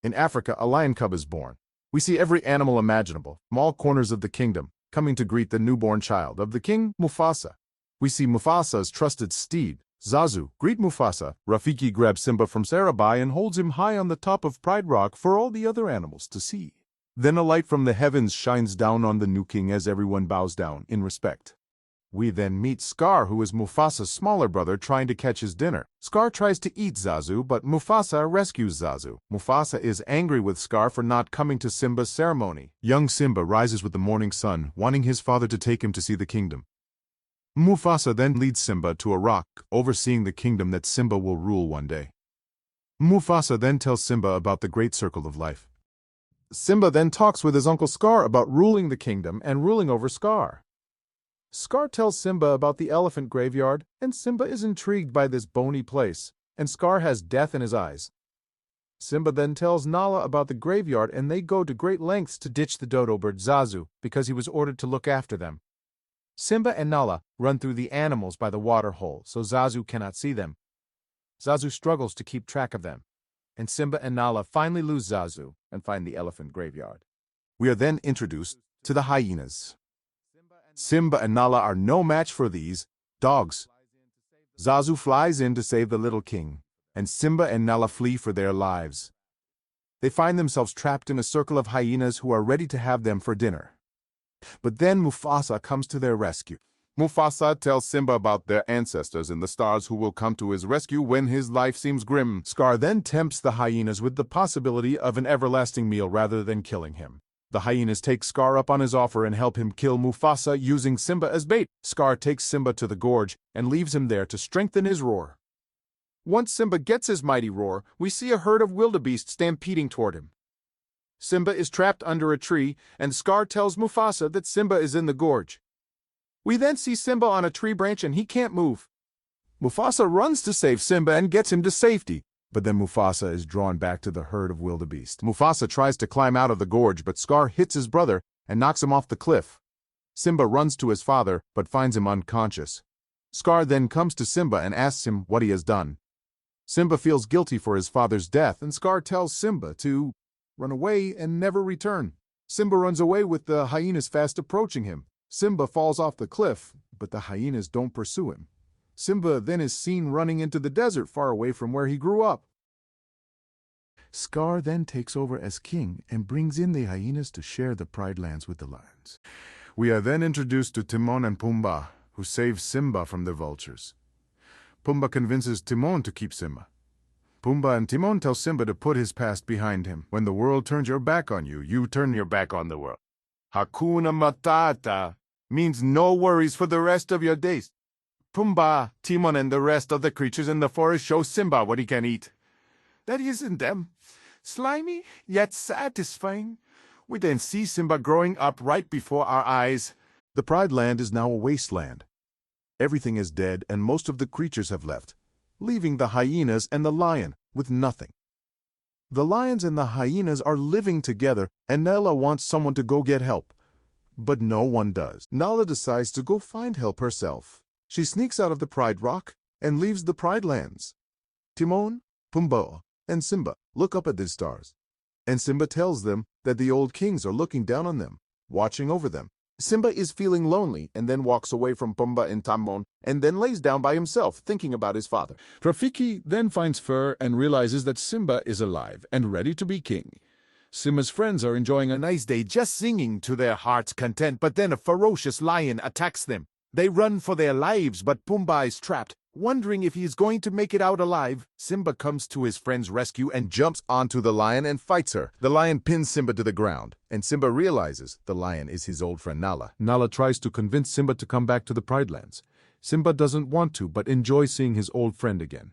In Africa, a lion cub is born. We see every animal imaginable, from all corners of the kingdom, coming to greet the newborn child of the king, Mufasa. We see Mufasa's trusted steed, Zazu, greet Mufasa. Rafiki grabs Simba from Sarabi and holds him high on the top of Pride Rock for all the other animals to see. Then a light from the heavens shines down on the new king as everyone bows down in respect. We then meet Scar, who is Mufasa's smaller brother, trying to catch his dinner. Scar tries to eat Zazu, but Mufasa rescues Zazu. Mufasa is angry with Scar for not coming to Simba's ceremony. Young Simba rises with the morning sun, wanting his father to take him to see the kingdom. Mufasa then leads Simba to a rock, overseeing the kingdom that Simba will rule one day. Mufasa then tells Simba about the great circle of life. Simba then talks with his uncle Scar about ruling the kingdom and ruling over Scar. Scar tells Simba about the elephant graveyard, and Simba is intrigued by this bony place, and Scar has death in his eyes. Simba then tells Nala about the graveyard, and they go to great lengths to ditch the dodo bird Zazu because he was ordered to look after them. Simba and Nala run through the animals by the water hole so Zazu cannot see them. Zazu struggles to keep track of them, and Simba and Nala finally lose Zazu and find the elephant graveyard. We are then introduced to the hyenas. Simba and Nala are no match for these dogs. Zazu flies in to save the little king, and Simba and Nala flee for their lives. They find themselves trapped in a circle of hyenas who are ready to have them for dinner. But then Mufasa comes to their rescue. Mufasa tells Simba about their ancestors and the stars who will come to his rescue when his life seems grim. Scar then tempts the hyenas with the possibility of an everlasting meal rather than killing him. The hyenas take Scar up on his offer and help him kill Mufasa using Simba as bait. Scar takes Simba to the gorge and leaves him there to strengthen his roar. Once Simba gets his mighty roar, we see a herd of wildebeest stampeding toward him. Simba is trapped under a tree, and Scar tells Mufasa that Simba is in the gorge. We then see Simba on a tree branch and he can't move. Mufasa runs to save Simba and gets him to safety. But then Mufasa is drawn back to the herd of wildebeest. Mufasa tries to climb out of the gorge, but Scar hits his brother and knocks him off the cliff. Simba runs to his father, but finds him unconscious. Scar then comes to Simba and asks him what he has done. Simba feels guilty for his father's death, and Scar tells Simba to run away and never return. Simba runs away with the hyenas fast approaching him. Simba falls off the cliff, but the hyenas don't pursue him. Simba then is seen running into the desert far away from where he grew up. Scar then takes over as king and brings in the hyenas to share the Pridelands with the lions. We are then introduced to Timon and Pumbaa, who save Simba from the vultures. Pumbaa convinces Timon to keep Simba. Pumbaa and Timon tell Simba to put his past behind him. When the world turns your back on you, you turn your back on the world. Hakuna matata means no worries for the rest of your days. Pumbaa, Timon, and the rest of the creatures in the forest show Simba what he can eat. That isn't them. Slimy, yet satisfying. We then see Simba growing up right before our eyes. The Pride Land is now a wasteland. Everything is dead and most of the creatures have left, leaving the hyenas and the lion with nothing. The lions and the hyenas are living together, and Nala wants someone to go get help. But no one does. Nala decides to go find help herself. She sneaks out of the Pride Rock and leaves the Pridelands. Timon, Pumbaa, and Simba look up at the stars, and Simba tells them that the old kings are looking down on them, watching over them. Simba is feeling lonely and then walks away from Pumbaa and Timon and then lays down by himself thinking about his father. Rafiki then finds fur and realizes that Simba is alive and ready to be king. Simba's friends are enjoying a nice day just singing to their heart's content, but then a ferocious lion attacks them. They run for their lives, but Pumbaa is trapped. Wondering if he is going to make it out alive, Simba comes to his friend's rescue and jumps onto the lion and fights her. The lion pins Simba to the ground, and Simba realizes the lion is his old friend Nala. Nala tries to convince Simba to come back to the Pridelands. Simba doesn't want to, but enjoys seeing his old friend again.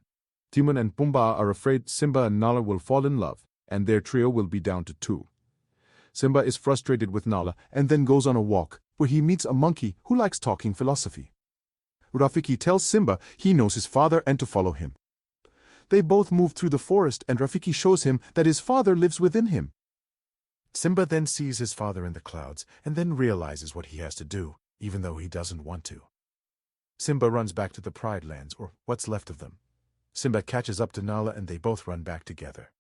Timon and Pumbaa are afraid Simba and Nala will fall in love, and their trio will be down to 2. Simba is frustrated with Nala and then goes on a walk, where he meets a monkey who likes talking philosophy. Rafiki tells Simba he knows his father and to follow him. They both move through the forest and Rafiki shows him that his father lives within him. Simba then sees his father in the clouds and then realizes what he has to do, even though he doesn't want to. Simba runs back to the Pridelands, or what's left of them. Simba catches up to Nala and they both run back together.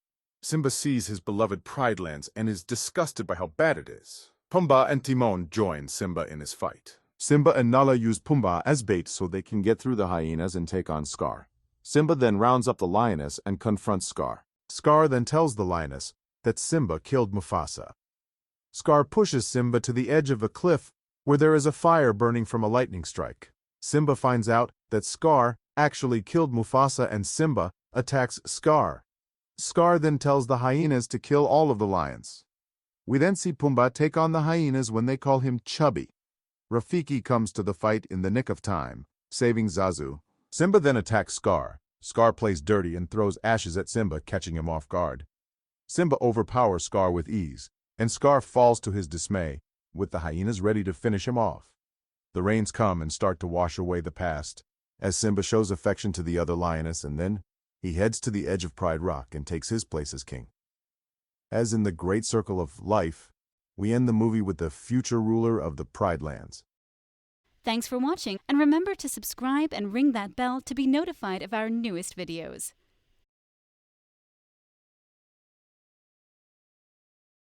Simba sees his beloved Pridelands and is disgusted by how bad it is. Pumbaa and Timon join Simba in his fight. Simba and Nala use Pumbaa as bait so they can get through the hyenas and take on Scar. Simba then rounds up the lioness and confronts Scar. Scar then tells the lioness that Simba killed Mufasa. Scar pushes Simba to the edge of a cliff where there is a fire burning from a lightning strike. Simba finds out that Scar actually killed Mufasa and Simba attacks Scar. Scar then tells the hyenas to kill all of the lions. We then see Pumbaa take on the hyenas when they call him Chubby. Rafiki comes to the fight in the nick of time, saving Zazu. Simba then attacks Scar. Scar plays dirty and throws ashes at Simba, catching him off guard. Simba overpowers Scar with ease, and Scar falls to his dismay, with the hyenas ready to finish him off. The rains come and start to wash away the past, as Simba shows affection to the other lioness, and then he heads to the edge of Pride Rock and takes his place as king. As in the great circle of life, we end the movie with the future ruler of the Pridelands. Thanks for watching, and remember to subscribe and ring that bell to be notified of our newest videos.